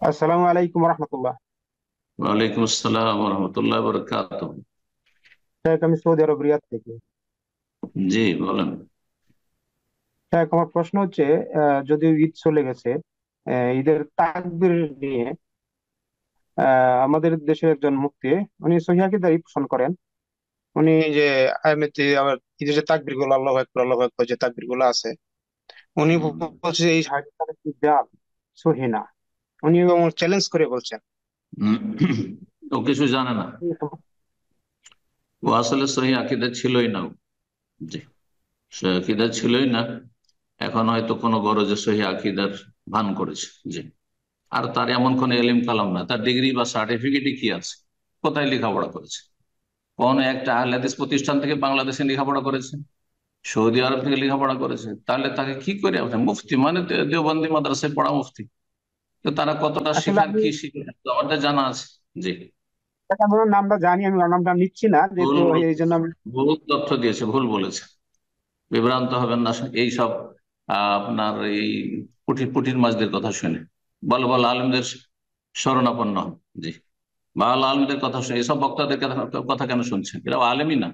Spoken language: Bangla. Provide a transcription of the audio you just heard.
আসসালামু আলাইকুম রহমতুল্লাহ। ওয়ালাইকুম আসসালাম রহমতুল্লাহ বরকাত। শেখ, আমি সৌদি আরব রিয়াদ থেকে। জি বলেন। শেখ, আমার প্রশ্ন হচ্ছে, যদিও ঈদ চলে গেছে, ঈদের তাকবীর নিয়ে আমাদের দেশের একজন মুফতি, উনি সহিহ আকীদাই পোষণ করেন। উনি যে আবার ঈদের যে তাকবীর গুলো, আল্লাহু আকবার আল্লাহু আকবার যে তাকবীর গুলো আছে, উনি উম, বলছে যে এই হাদিসটা জাল, সহিহ না। উনি চ্যালেঞ্জ করে বলছেন। উম, ও কিছু জানে না। ও আসলে সহি আকীদা ছিলই না ও। জি, সহি আকীদা ছিলই না। এখন হয়তো কোনো গরজে সহি আকীদার ভান করেছে। জি। আর তার এমন কোন এলিম কালাম না, তার ডিগ্রি বা সার্টিফিকেটই কি আছে? কোথায় লেখাপড়া করেছে? কোন একটা আহলে হাদিস প্রতিষ্ঠান থেকে বাংলাদেশে লেখাপড়া করেছে? সৌদি আরব থেকে লেখাপড়া করেছে? তাহলে তাকে কি করে আপনি মুফতি মানে দেওবন্দি মাদ্রাসায় পড়া মুফতি? তো তারা কতটা আসলে শিখান আমি কি শিখান তো আমাদের জানা আছে। জি। আমার নামটা জানি, আমি ওর নামটা নিচ্ছি না ভুল যেহেতু এই জন্য আমি। ভুল তথ্য দিয়েছে, ভুল বলেছে। বিভ্রান্ত হবেন না এই সব আপনার এই পুটির পুটির মাছদের কথা শুনে। ভালো ভালো আলেমদের শরণাপন্ন হন। জি। ভালো আলেমদের কথা শুনে, এইসব বক্তাদের কথা কথা কেন শুনছেন? এরা আলেমই না।